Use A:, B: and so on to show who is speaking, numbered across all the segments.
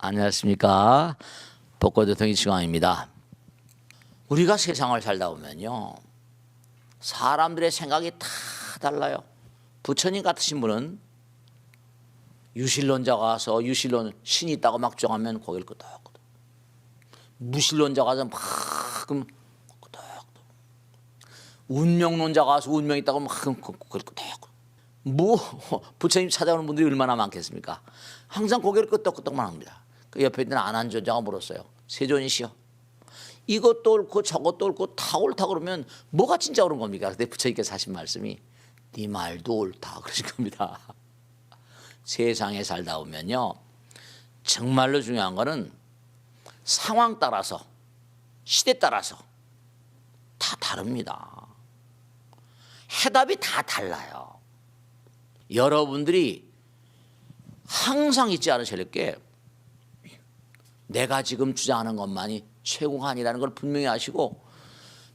A: 안녕하십니까. 복고대통령 이충환입니다. 우리가 세상을 살다 보면요, 사람들의 생각이 다 달라요. 부처님 같으신 분은 유실론자가 와서 유실론 신이 있다고 막 주장하면 고개를 끄덕끄덕. 무실론자가 와서 막 그럼 끄덕끄덕. 운명론자가 와서 운명이 있다고 막 고개를 끄덕끄덕. 뭐 부처님 찾아오는 분들이 얼마나 많겠습니까? 항상 고개를 끄덕끄덕만 합니다. 그 옆에 있는 안한존자가 물었어요. 세존이시여, 이것도 옳고 저것도 옳고 다 옳다 그러면 뭐가 진짜 옳은 겁니까? 근데 부처님께서 하신 말씀이 네 말도 옳다 그러신 겁니다. 세상에 살다 보면요, 정말로 중요한 거는 상황 따라서, 시대 따라서 다 다릅니다. 해답이 다 달라요. 여러분들이 항상 잊지 않으셔야 할 게, 내가 지금 주장하는 것만이 최고가 아니라는 걸 분명히 아시고,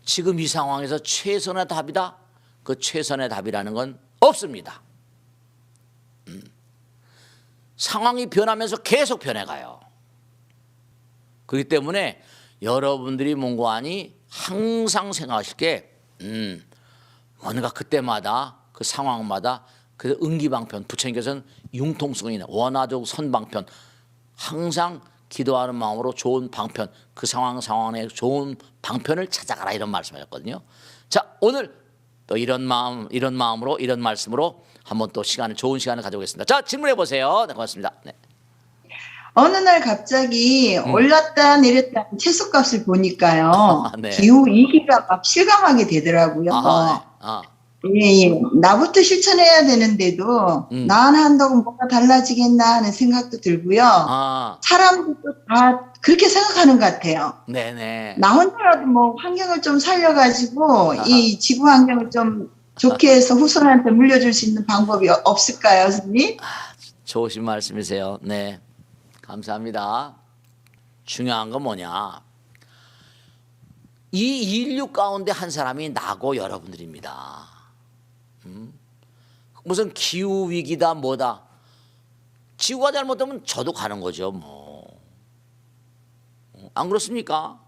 A: 지금 이 상황에서 최선의 답이다, 그 최선의 답이라는 건 없습니다. 상황이 변하면서 계속 변해가요. 그렇기 때문에 여러분들이 뭔가하니 항상 생각하실 게, 뭔가 그때마다 그 상황마다 그 응기방편, 부처님께서는 융통성이나 원화적 선방편, 항상 기도하는 마음으로 좋은 방편, 그 상황에 좋은 방편을 찾아가라, 이런 말씀하셨거든요. 자, 오늘 또 이런 마음으로, 이런 말씀으로 한번 또 좋은 시간을 가져보겠습니다. 자, 질문해 보세요. 네, 고맙습니다. 네.
B: 어느 날 갑자기 올랐다 내렸다 채소값을 보니까요.
A: 네.
B: 기후 위기가 막 실감하게 되더라고요. 예. 나부터 실천해야 되는데도 나 하나 한다고 뭐가 달라지겠나 하는 생각도 들고요. 사람들도 다 그렇게 생각하는 것 같아요.
A: 네네.
B: 나 혼자라도 뭐 환경을 좀 살려가지고 이 지구 환경을 좀 좋게 해서 후손한테 물려줄 수 있는 방법이 없을까요, 선생님?
A: 좋으신 말씀이세요. 네, 감사합니다. 중요한 건 뭐냐, 이 인류 가운데 한 사람이 나고 여러분들입니다. 무슨 기후 위기다 뭐다, 지구가 잘못되면 저도 가는 거죠 뭐. 안 그렇습니까?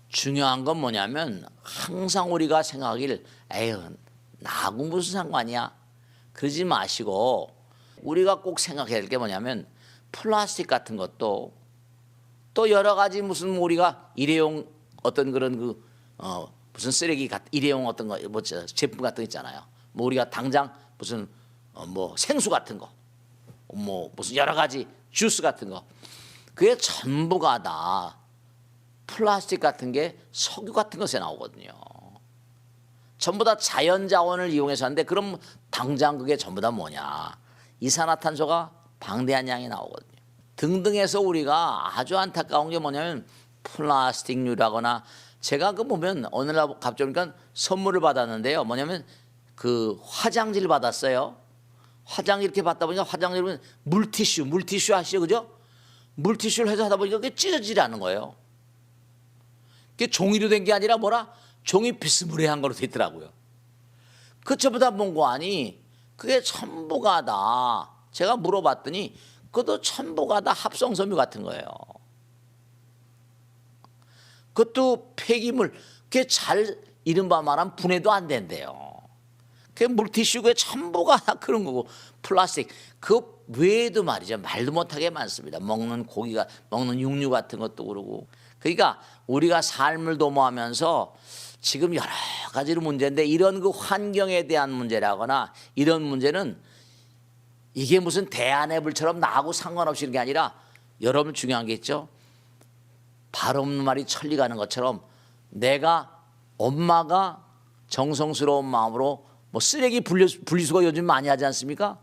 A: 중요한 건 뭐냐면, 항상 우리가 생각하길, 에휴 나하고 무슨 상관이야, 그러지 마시고, 우리가 꼭 생각해야 할 게 뭐냐면, 플라스틱 같은 것도 또 여러 가지 무슨 우리가 일회용 어떤 그런 무슨 쓰레기 일회용 어떤 거 뭐 제품 같은 거 있잖아요. 뭐 우리가 당장 무슨 뭐 생수 같은 거, 뭐 무슨 여러 가지 주스 같은 거, 그게 전부가 다 플라스틱 같은 게 석유 같은 것에 나오거든요. 전부 다 자연 자원을 이용해서 하는데, 그럼 당장 그게 전부 다 뭐냐, 이산화탄소가 방대한 양이 나오거든요. 등등해서 우리가 아주 안타까운 게 뭐냐면, 플라스틱류라거나, 제가 그 보면 어느 날 갑자기 보니까 선물을 받았는데요. 뭐냐면 그 화장지를 받았어요. 화장 이렇게 받다 보니까 화장지를 보면 물티슈 아시죠, 그죠? 물티슈를 해서 하다 보니까 그게 찢어지지 않는 거예요. 그게 종이로 된 게 아니라 종이 비스무리한 거로 돼 있더라고요. 그 전부 다 뭔고 하니, 그게 전부가 다, 제가 물어봤더니 그것도 전부가 다 합성섬유 같은 거예요. 그것도 폐기물, 그게 이른바 말하면 분해도 안 된대요. 그게 물티슈, 그게 전부가 다 그런 거고, 플라스틱, 그 외에도 말이죠, 말도 못하게 많습니다. 먹는 고기가, 먹는 육류 같은 것도 그러고. 그러니까 우리가 삶을 도모하면서 지금 여러 가지로 문제인데, 이런 그 환경에 대한 문제라거나 이런 문제는 이게 무슨 대한해불처럼 나하고 상관없이 이런 게 아니라, 여러분 중요한 게 있죠. 발 없는 말이 천리 가는 것처럼, 엄마가 정성스러운 마음으로 뭐 쓰레기 분리수거 요즘 많이 하지 않습니까?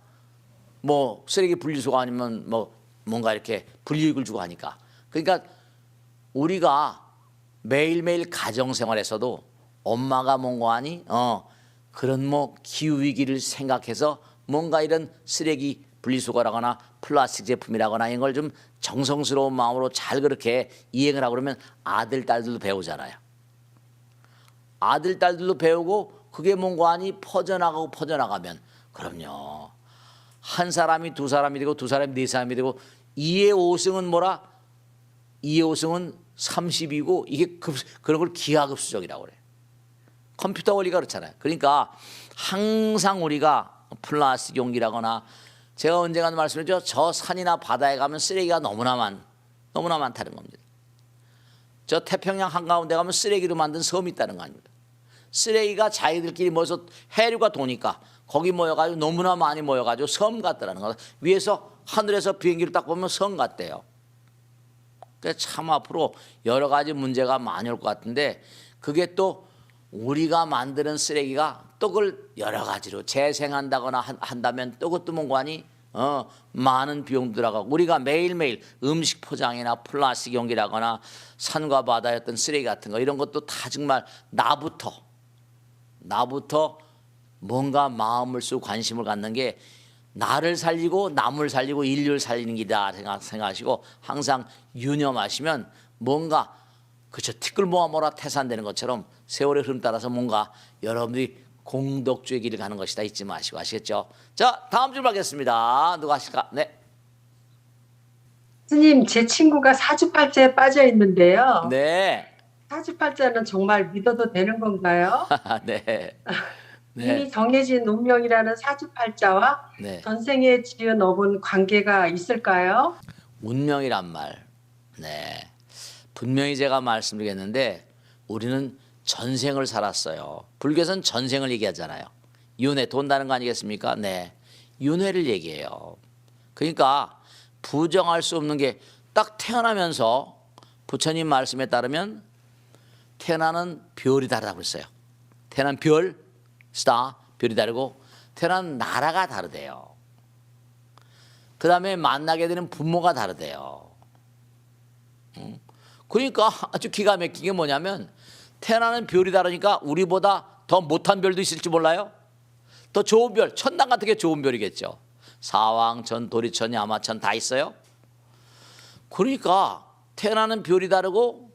A: 뭐 쓰레기 분리수거 아니면 뭐 뭔가 이렇게 분리육을 주고 하니까. 그러니까 우리가 매일매일 가정생활에서도 엄마가 뭔가 하니 그런 뭐 기후위기를 생각해서 뭔가 이런 쓰레기 분리수거라거나 플라스틱 제품이라거나 이런 걸 좀 정성스러운 마음으로 잘 그렇게 이행을 하고 그러면 아들, 딸들도 배우잖아요. 아들, 딸들도 배우고, 그게 뭔가 하니 퍼져나가면, 그럼요, 한 사람이 두 사람이 되고, 두 사람이 네 사람이 되고, 2의 5승은 뭐라? 2의 5승은 30이고 이게 그런 걸 기하급수적이라고 그래. 컴퓨터 원리가 그렇잖아요. 그러니까 항상 우리가 플라스틱 용기라거나 제가 언젠가도 말씀드렸죠. 저 산이나 바다에 가면 쓰레기가 너무나 많다는 겁니다. 저 태평양 한가운데 가면 쓰레기로 만든 섬이 있다는 거 아닙니까? 쓰레기가 자기들끼리 모여서 해류가 도니까 거기 모여가지고 너무나 많이 모여가지고 섬 같다라는 거. 위에서 하늘에서 비행기를 딱 보면 섬 같대요. 그래서 참 앞으로 여러 가지 문제가 많이 올 것 같은데 그게 또 우리가 만드는 쓰레기가 또 그걸 여러 가지로 재생한다거나 한다면 또 그것도 뭔가니 많은 비용 들어가고 우리가 매일매일 음식 포장이나 플라스틱 용기라거나 산과 바다의 어떤 쓰레기 같은 거 이런 것도 다 정말 나부터 뭔가 마음을 쓰고 관심을 갖는 게 나를 살리고 남을 살리고 인류를 살리는 길이다 생각하시고 항상 유념하시면 뭔가 그쵸 티끌 모아 모아 태산되는 것처럼 세월의 흐름 따라서 뭔가 여러분들이 공덕주의 길을 가는 것이다 잊지 마시고 아시겠죠? 자 다음 줄 받겠습니다. 누가 하실까? 네.
C: 스님 제 친구가 사주팔자에 빠져 있는데요.
A: 네.
C: 사주팔자는 정말 믿어도 되는 건가요?
A: 네.
C: 이미 정해진 운명이라는 사주팔자와
A: 네.
C: 전생에 지은 업은 관계가 있을까요?
A: 운명이란 말. 네. 분명히 제가 말씀드리겠는데 우리는 전생을 살았어요. 불교에서는 전생을 얘기하잖아요. 윤회 돈다는 거 아니겠습니까? 네. 윤회를 얘기해요. 그러니까 부정할 수 없는 게 딱 태어나면서 부처님 말씀에 따르면 태어나는 별이 다르다고 했어요. 태어난 별, 스타, 별이 다르고 태어난 나라가 다르대요. 그 다음에 만나게 되는 부모가 다르대요. 그러니까 아주 기가 막힌 게 뭐냐면 태어나는 별이 다르니까 우리보다 더 못한 별도 있을지 몰라요. 더 좋은 별, 천당 같은 게 좋은 별이겠죠. 사왕천, 도리천, 야마천 다 있어요. 그러니까 태어나는 별이 다르고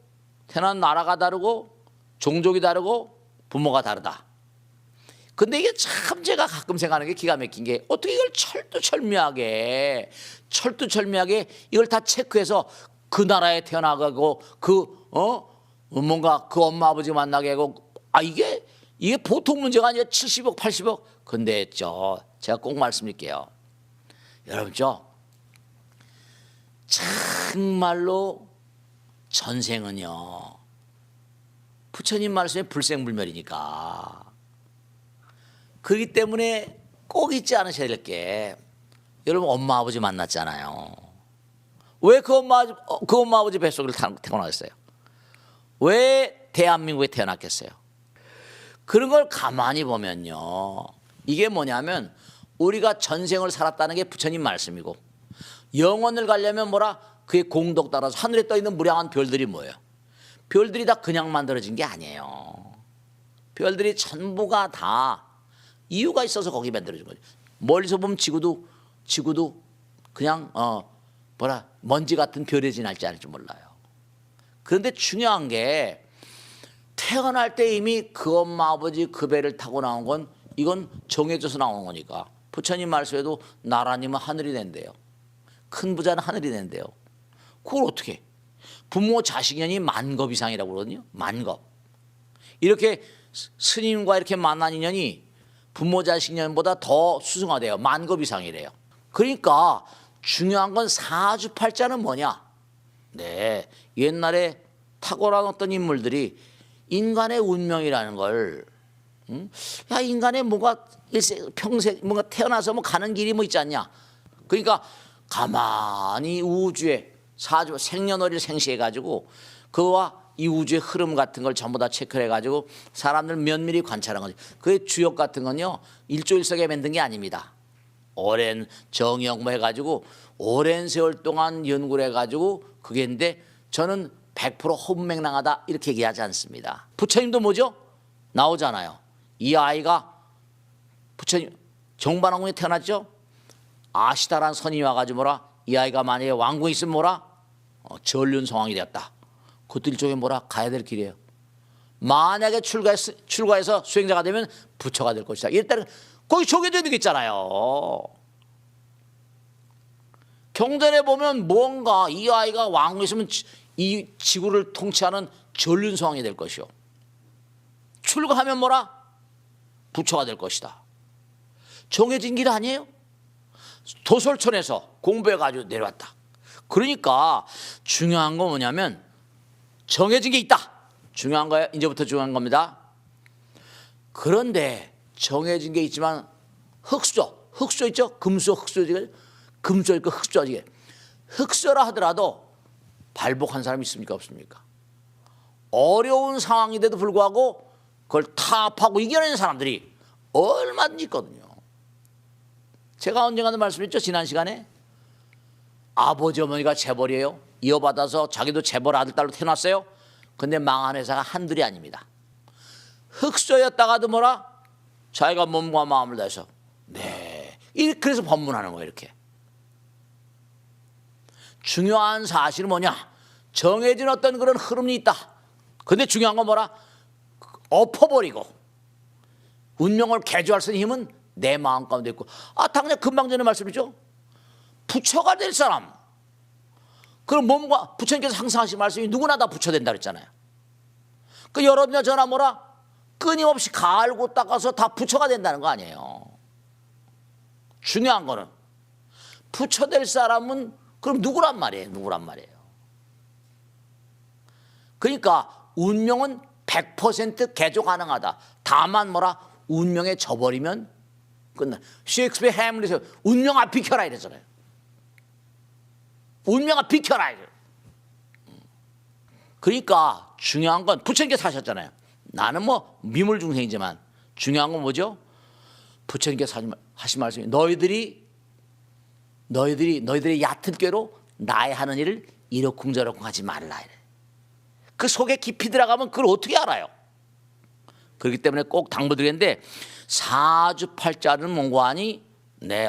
A: 태어난 나라가 다르고 종족이 다르고 부모가 다르다. 근데 이게 참 제가 가끔 생각하는 게 기가 막힌 게 어떻게 이걸 철두철미하게 이걸 다 체크해서 그 나라에 태어나가고 뭔가 그 엄마 아버지 만나게 하고 이게 보통 문제가 아니에요. 70억 80억. 근데 제가 꼭 말씀드릴게요. 여러분 정말로 전생은요 부처님 말씀에 불생불멸이니까 그렇기 때문에 꼭 잊지 않으셔야 될 게 여러분 엄마 아버지 만났잖아요. 왜 그 엄마 아버지 뱃속을 태어나겠어요? 왜 대한민국에 태어났겠어요? 그런 걸 가만히 보면요 이게 뭐냐면 우리가 전생을 살았다는 게 부처님 말씀이고 영원을 가려면 뭐라 그의 공덕 따라서 하늘에 떠 있는 무량한 별들이 뭐예요? 별들이 다 그냥 만들어진 게 아니에요. 별들이 전부가 다 이유가 있어서 거기 만들어진 거죠. 멀리서 보면 지구도 그냥 먼지 같은 별에 지날지 않을지 몰라요. 그런데 중요한 게 태어날 때 이미 그 엄마 아버지 그 배를 타고 나온 건 이건 정해져서 나오는 거니까 부처님 말씀에도 나라님은 하늘이 된대요. 큰 부자는 하늘이 된대요. 그걸 어떻게 부모 자식년이 만겁 이상이라고 그러거든요. 만겁. 이렇게 스님과 이렇게 만난 인연이 부모 자식년보다 더 수승화돼요. 만겁 이상이래요. 그러니까 중요한 건 사주팔자는 뭐냐? 네, 옛날에 탁월한 어떤 인물들이 인간의 운명이라는 걸 인간의 뭐가 평생 뭔가 태어나서 뭐 가는 길이 뭐 있지 않냐? 그러니까 가만히 우주에 사주 생년월일 생시해가지고 그와 이 우주의 흐름 같은 걸 전부 다 체크해가지고 사람들 면밀히 관찰한 거지. 그의 주역 같은 건요 일조일석에 만든 게 아닙니다. 오랜 정형 뭐 해가지고 오랜 세월 동안 연구를 해가지고 그게 있는데 저는 100% 혼맥랑하다 이렇게 얘기하지 않습니다. 부처님도 뭐죠? 나오잖아요. 이 아이가 부처님 정반왕궁에 태어났죠. 아시다란 선이 와가지고 뭐라 이 아이가 만약에 왕궁에 있으면 뭐라 전륜성왕이 되었다. 그것도 일종의 뭐라 가야 될 길이에요. 만약에 출가해서 수행자가 되면 부처가 될 것이다. 이랬다는 거기 정해져 있는 게 있잖아요. 경전에 보면 뭔가 이 아이가 왕이 있으면 이 지구를 통치하는 전륜성왕이 될 것이요. 출가하면 뭐라? 부처가 될 것이다. 정해진 길 아니에요? 도솔천에서 공부해가지고 내려왔다. 그러니까 중요한 건 뭐냐면 정해진 게 있다. 중요한 거예요. 이제부터 중요한 겁니다. 그런데 정해진 게 있지만 흑수저 있죠? 금수 흑수저, 금수 있고 흑수저. 흑수저라 하더라도 발복한 사람이 있습니까? 없습니까? 어려운 상황인데도 불구하고 그걸 타협하고 이겨내는 사람들이 얼마든지 있거든요. 제가 언젠가도 말씀드렸죠. 지난 시간에 아버지 어머니가 재벌이에요. 이어받아서 자기도 재벌 아들 딸로 태어났어요. 근데 망한 회사가 한둘이 아닙니다. 흑수저였다가도 뭐라? 자기가 몸과 마음을 다해서 네. 그래서 법문하는 거예요. 이렇게. 중요한 사실은 뭐냐? 정해진 어떤 그런 흐름이 있다. 근데 중요한 건 뭐라? 엎어버리고 운명을 개조할 수 있는 힘은 내 마음 가운데 있고, 당장 금방 전에 말씀이죠. 부처가 될 사람. 그럼 몸과 부처님께서 항상 하신 말씀이 누구나 다 부처 된다 그랬잖아요. 그 여러분이나 저나 뭐라? 끊임없이 갈고 닦아서 다 부처가 된다는 거 아니에요. 중요한 거는 부처 될 사람은 그럼 누구란 말이에요. 누구란 말이에요. 그러니까 운명은 100% 개조 가능하다. 다만 뭐라? 운명에 져버리면 끝나. 셰익스피어 해밀리에서 운명아 비켜라 이랬잖아요. 운명아 비켜라 이래. 그러니까 중요한 건 부처님께서 하셨잖아요. 나는 뭐 미물 중생이지만 중요한 건 뭐죠? 부처님께서 하신 말씀이 너희들이 너희들의 얕은 꾀로 나의 하는 일을 이러쿵저러쿵 하지 말라 이래. 그 속에 깊이 들어가면 그걸 어떻게 알아요? 그렇기 때문에 꼭 당부드리는데 사주팔자는 뭔고하니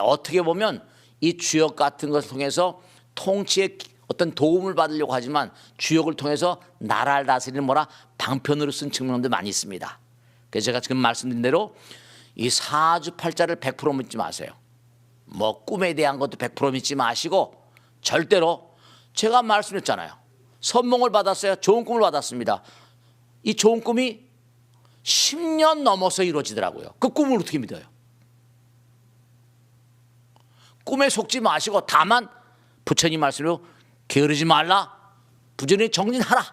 A: 어떻게 보면 이 주역 같은 것을 통해서 통치에 어떤 도움을 받으려고 하지만 주역을 통해서 나라를 다스리는 뭐라 방편으로 쓴 측면도 많이 있습니다. 그래서 제가 지금 말씀드린 대로 이 사주팔자를 100% 믿지 마세요. 뭐 꿈에 대한 것도 100% 믿지 마시고 절대로 제가 말씀했잖아요. 선몽을 받았어요. 좋은 꿈을 받았습니다. 이 좋은 꿈이 10년 넘어서 이루어지더라고요. 그 꿈을 어떻게 믿어요? 꿈에 속지 마시고 다만 부처님 말씀으로 게으르지 말라. 부지런히 정진하라.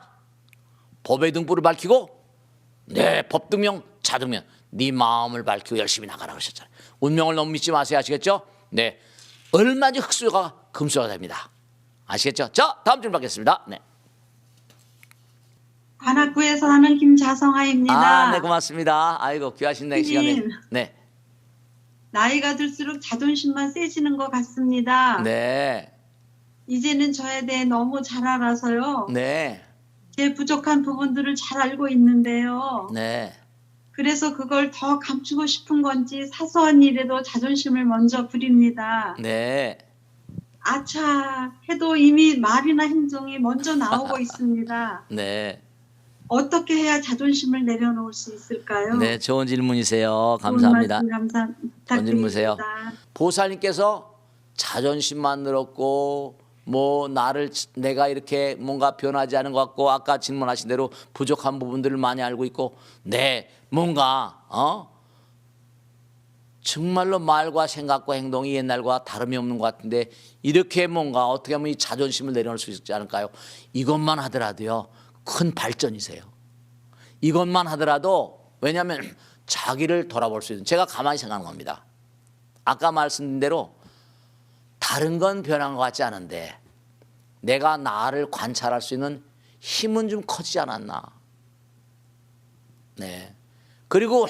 A: 법의 등불을 밝히고 법등명 자등명 네 마음을 밝히고 열심히 나가라 그러셨잖아요. 운명을 너무 믿지 마세요. 아시겠죠? 얼마든지 흑수저가 금수저가 됩니다. 아시겠죠? 자, 다음 질문 받겠습니다.
D: 관악구에서 사는 김자성아입니다.
A: 네, 고맙습니다. 아이고, 귀하신 내 시간에. 네.
D: 나이가 들수록 자존심만 세지는 것 같습니다.
A: 네.
D: 이제는 저에 대해 너무 잘 알아서요.
A: 네.
D: 제 부족한 부분들을 잘 알고 있는데요.
A: 네.
D: 그래서 그걸 더 감추고 싶은 건지 사소한 일에도 자존심을 먼저 부립니다.
A: 네.
D: 아차 해도 이미 말이나 행동이 먼저 나오고 있습니다.
A: 네.
D: 어떻게 해야 자존심을 내려놓을 수 있을까요?
A: 네, 좋은 질문이세요. 감사합니다. 좋은 질문이세요. 보살님께서 자존심만 늘었고 뭐 내가 이렇게 뭔가 변하지 않은 것 같고 아까 질문하신 대로 부족한 부분들을 많이 알고 있고 뭔가 정말로 말과 생각과 행동이 옛날과 다름이 없는 것 같은데 이렇게 뭔가 어떻게 하면 이 자존심을 내려놓을 수 있지 않을까요? 이것만 하더라도요 큰 발전이세요. 이것만 하더라도 왜냐하면 자기를 돌아볼 수 있는 제가 가만히 생각하는 겁니다. 아까 말씀드린 대로 다른 건 변한 것 같지 않은데 내가 나를 관찰할 수 있는 힘은 좀 커지지 않았나. 네. 그리고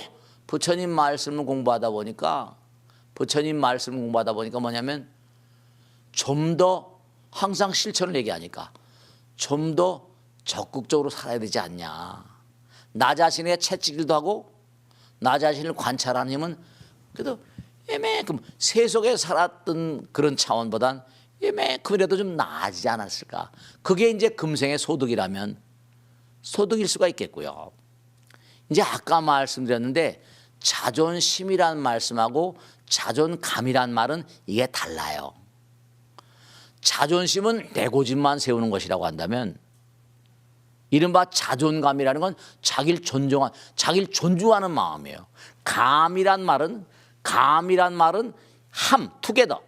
A: 부처님 말씀을 공부하다 보니까 뭐냐면 좀 더 항상 실천을 얘기하니까 좀 더 적극적으로 살아야 되지 않냐. 나 자신의 채찍질도 하고 나 자신을 관찰하는 힘은 그래도 이만큼 세속에 살았던 그런 차원보단 이만큼이라도 좀 나아지지 않았을까. 그게 이제 금생의 소득이라면 소득일 수가 있겠고요. 이제 아까 말씀드렸는데 자존심이란 말씀하고 자존감이란 말은 이게 달라요. 자존심은 내 고집만 세우는 것이라고 한다면 이른바 자존감이라는 건 자기를 존중하는 마음이에요. 감이란 말은 함, 투게더.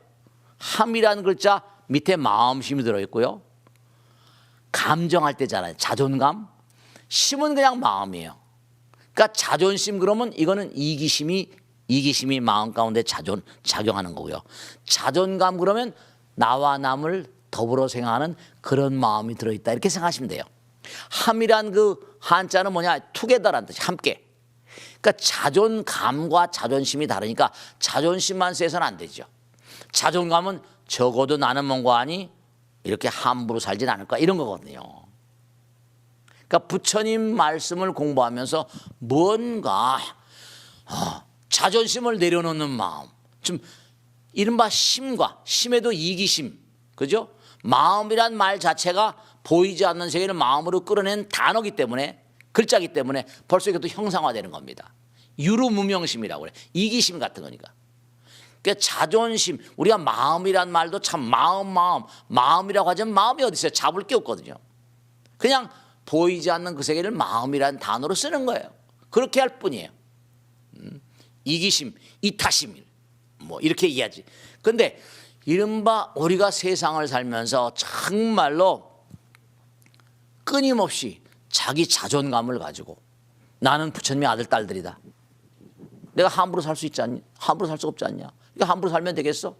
A: 함이라는 글자 밑에 마음심이 들어있고요. 감정할 때잖아요. 자존감. 심은 그냥 마음이에요. 그러니까 자존심 그러면 이거는 이기심이 마음 가운데 작용하는 거고요. 자존감 그러면 나와 남을 더불어 생각하는 그런 마음이 들어있다. 이렇게 생각하시면 돼요. 함이란 그 한자는 뭐냐? 투게더라는 뜻이 함께. 그러니까 자존감과 자존심이 다르니까 자존심만 세서는 안 되죠. 자존감은 적어도 나는 뭔가 하니 이렇게 함부로 살진 않을 거야 이런 거거든요. 그러니까 부처님 말씀을 공부하면서 뭔가 자존심을 내려놓는 마음, 좀 이른바 심에도 이기심, 그죠? 마음이란 말 자체가 보이지 않는 세계를 마음으로 끌어낸 단어기 때문에, 글자기 때문에 벌써 이것도 형상화되는 겁니다. 유루무명심이라고 그래. 이기심 같은 거니까. 그러니까 자존심, 우리가 마음이란 말도 참 마음이라고 하지만 마음이 어디 있어요? 잡을 게 없거든요. 그냥 보이지 않는 그 세계를 마음이란 단어로 쓰는 거예요. 그렇게 할 뿐이에요. 이기심, 이타심 뭐 이렇게 이해하지. 근데 이른바 우리가 세상을 살면서 정말로 끊임없이 자기 자존감을 가지고 나는 부처님의 아들 딸들이다. 내가 함부로 살 수 있지 않냐? 함부로 살 수 없지 않냐? 이거 함부로 살면 되겠어?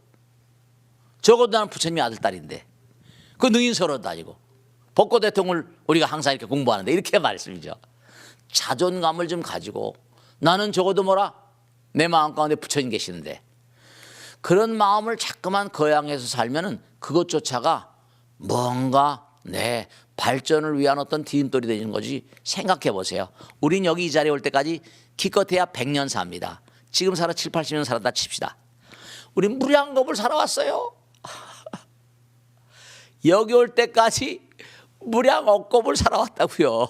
A: 적어도 나는 부처님의 아들 딸인데 그 능인서로 다니고 법고 대통을 우리가 항상 이렇게 공부하는데 이렇게 말씀이죠. 자존감을 좀 가지고 나는 적어도 내 마음 가운데 부처님 계시는데 그런 마음을 자꾸만 거양해서 살면은 그것조차가 뭔가 내 발전을 위한 어떤 디딤돌이 되는 거지. 생각해 보세요. 우린 여기 이 자리에 올 때까지 기껏해야 100년 삽니다. 지금 살아 7, 80년 살았다 칩시다. 우린 무량겁을 살아왔어요. 여기 올 때까지 무량억겁을 살아왔다고요.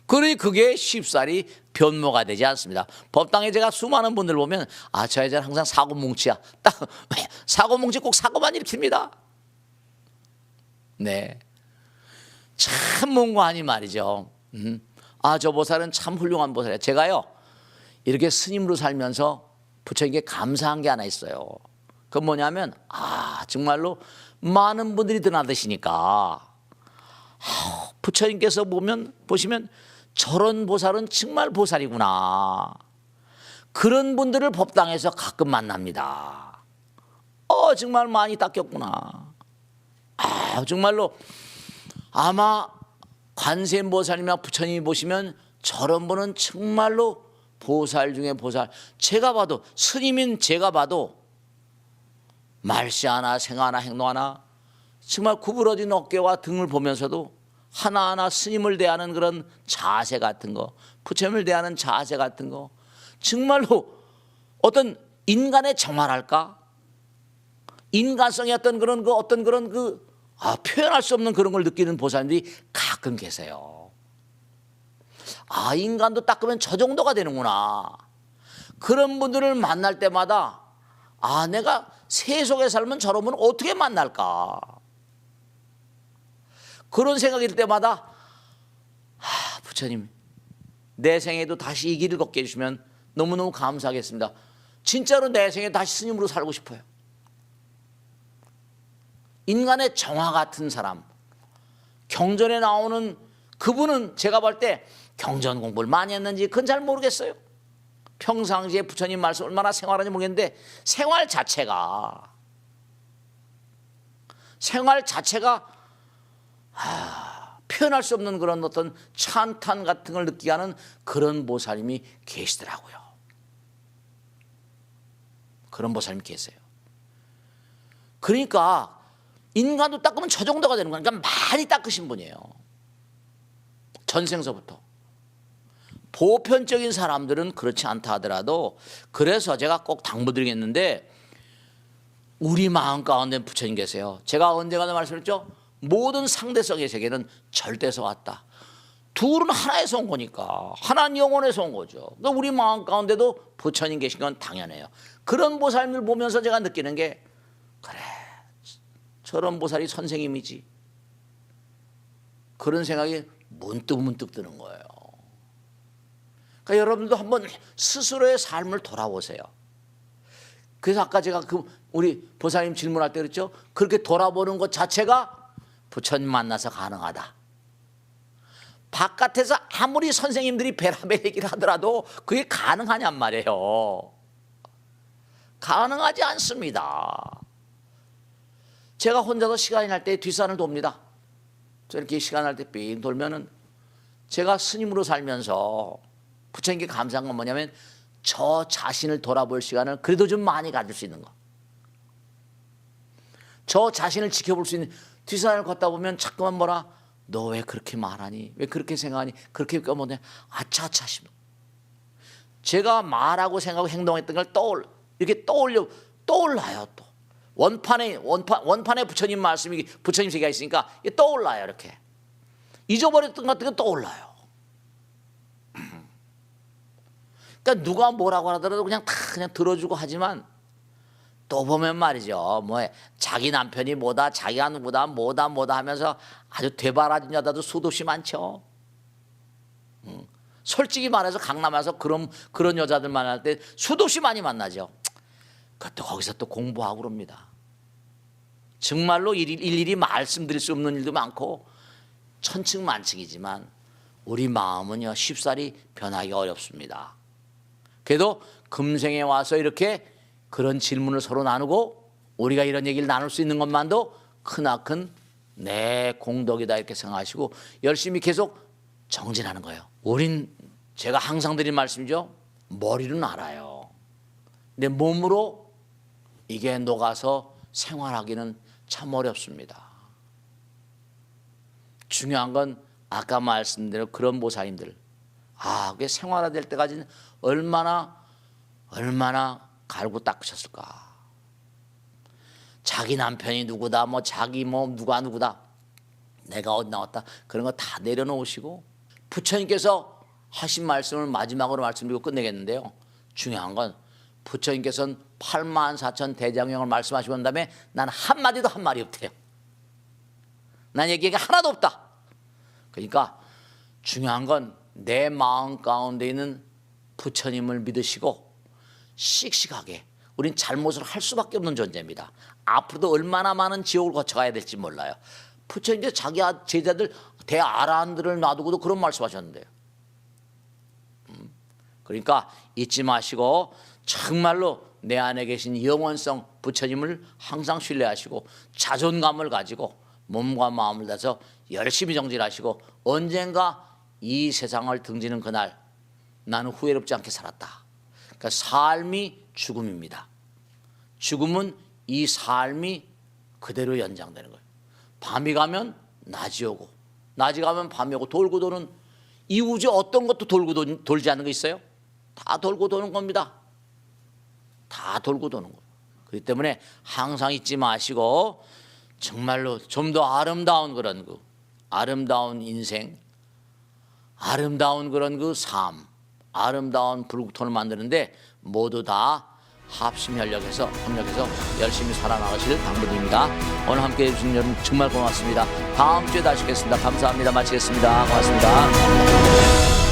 A: 그러니 그게 쉽사리 변모가 되지 않습니다. 법당에 제가 수많은 분들 보면 저 여자는 항상 사고뭉치야. 딱 사고뭉치 꼭 사고만 일으킵니다. 네, 참 뭔가 아니 말이죠. 저 보살은 참 훌륭한 보살이에요. 제가요 이렇게 스님으로 살면서 부처님께 감사한 게 하나 있어요. 그건 뭐냐면 정말로 많은 분들이 드나드시니까 부처님께서 보시면 저런 보살은 정말 보살이구나. 그런 분들을 법당에서 가끔 만납니다. 정말 많이 닦였구나. 정말로 아마 관세음보살이나 부처님이 보시면 저런 분은 정말로 보살 중에 보살. 제가 봐도 스님인 제가 봐도 말씨 하나 생각 하나 행동 하나 정말 구부러진 어깨와 등을 보면서도 하나하나 스님을 대하는 그런 자세 같은 거, 부처님을 대하는 자세 같은 거 정말로 어떤 인간의 정화랄까? 인간성의 어떤 그런 표현할 수 없는 그런 걸 느끼는 보살님들이 가끔 계세요. 인간도 닦으면 저 정도가 되는구나. 그런 분들을 만날 때마다 내가 세속에 살면 저런 분을 어떻게 만날까? 그런 생각이 들 때마다 부처님 내 생에도 다시 이 길을 걷게 해주시면 너무너무 감사하겠습니다. 진짜로 내 생에 다시 스님으로 살고 싶어요. 인간의 정화 같은 사람, 경전에 나오는 그분은 제가 볼 때 경전 공부를 많이 했는지 그건 잘 모르겠어요. 평상시에 부처님 말씀 얼마나 생활하는지 모르겠는데 생활 자체가 표현할 수 없는 그런 어떤 찬탄 같은 걸 느끼게 하는 그런 보살님이 계시더라고요. 그런 보살님이 계세요. 그러니까 인간도 닦으면 저 정도가 되는 거니까 많이 닦으신 분이에요. 전생서부터. 보편적인 사람들은 그렇지 않다 하더라도 그래서 제가 꼭 당부드리겠는데 우리 마음 가운데 부처님 계세요. 제가 언젠가도 말씀드렸죠. 모든 상대성의 세계는 절대에서 왔다. 둘은 하나에서 온 거니까 하나는 영혼에서 온 거죠. 그러니까 우리 마음 가운데도 부처님 계신 건 당연해요. 그런 보살님을 보면서 제가 느끼는 게 그래, 저런 보살이 선생님이지. 그런 생각이 문득 드는 거예요. 그러니까 여러분도 한번 스스로의 삶을 돌아보세요. 그래서 아까 제가 우리 보살님 질문할 때 그랬죠. 그렇게 돌아보는 것 자체가 부처님 만나서 가능하다. 바깥에서 아무리 선생님들이 베라벨 얘기를 하더라도 그게 가능하냔 말이에요. 가능하지 않습니다. 제가 혼자서 시간이 날 때 뒷산을 돕니다. 저렇게 시간 날 때 삥 돌면은 제가 스님으로 살면서 부처님께 감사한 건 뭐냐면 저 자신을 돌아볼 시간을 그래도 좀 많이 가질 수 있는 거. 저 자신을 지켜볼 수 있는, 뒷산을 걷다 보면 자꾸만 뭐라, 너 왜 그렇게 말하니? 왜 그렇게 생각하니? 그렇게 뭐냐? 아차아차 싶어. 제가 말하고 생각하고 행동했던 걸 이렇게 떠올라요. 또 원판에 부처님 말씀이, 부처님 세계가 있으니까 이게 떠올라요. 이렇게 잊어버렸던 것 같은 게 떠올라요. 그러니까 누가 뭐라고 하더라도 그냥 들어주고 하지만 또 보면 말이죠. 뭐 자기 남편이 뭐다, 자기가 누구다, 뭐다 하면서 아주 되바라진 여자도 수도 없이 많죠. 솔직히 말해서 강남에서 그런 여자들 만날 때 수도 없이 많이 만나죠. 그것도 거기서 또 공부하고 그럽니다. 정말로 일일이 말씀드릴 수 없는 일도 많고 천층만층이지만 우리 마음은요 쉽사리 변하기가 어렵습니다. 그래도 금생에 와서 이렇게 그런 질문을 서로 나누고 우리가 이런 얘기를 나눌 수 있는 것만도 크나큰 내 공덕이다 이렇게 생각하시고 열심히 계속 정진하는 거예요. 제가 항상 드린 말씀이죠. 머리로는 알아요. 내 몸으로 이게 녹아서 생활하기는 참 어렵습니다. 중요한 건 아까 말씀드린 그런 보살님들, 그게 생활화될 때까지는 얼마나 갈고 닦으셨을까. 자기 남편이 누구다, 자기 누구다, 내가 어디 나왔다, 그런 거 다 내려놓으시고 부처님께서 하신 말씀을 마지막으로 말씀드리고 끝내겠는데요. 중요한 건 부처님께서는 84,000 대장경을 말씀하시고 난 다음에 난 한마디도 한 말이 없대요. 난 얘기가 하나도 없다. 그러니까 중요한 건 내 마음 가운데 있는 부처님을 믿으시고 씩씩하게, 우린 잘못을 할 수밖에 없는 존재입니다. 앞으로도 얼마나 많은 지옥을 거쳐가야 될지 몰라요. 부처님께서 자기 제자들 대아라한들을 놔두고도 그런 말씀하셨는데요. 그러니까 잊지 마시고 정말로 내 안에 계신 영원성 부처님을 항상 신뢰하시고 자존감을 가지고 몸과 마음을 다해서 열심히 정진하시고 언젠가 이 세상을 등지는 그날 나는 후회롭지 않게 살았다. 그러니까 삶이 죽음입니다. 죽음은 이 삶이 그대로 연장되는 거예요. 밤이 가면 낮이 오고 낮이 가면 밤이 오고 돌고 도는 이 우주 어떤 것도 돌지 않는 거 있어요? 다 돌고 도는 겁니다. 다 돌고 도는 거예요. 그렇기 때문에 항상 잊지 마시고 정말로 좀 더 아름다운 그런 아름다운 인생, 아름다운 그런 삶, 아름다운 불국토를 만드는데 모두 다 합심협력해서 열심히 살아나가시길 당부드립니다. 오늘 함께해 주신 여러분 정말 고맙습니다. 다음 주에 다시 뵙겠습니다. 감사합니다. 마치겠습니다. 고맙습니다.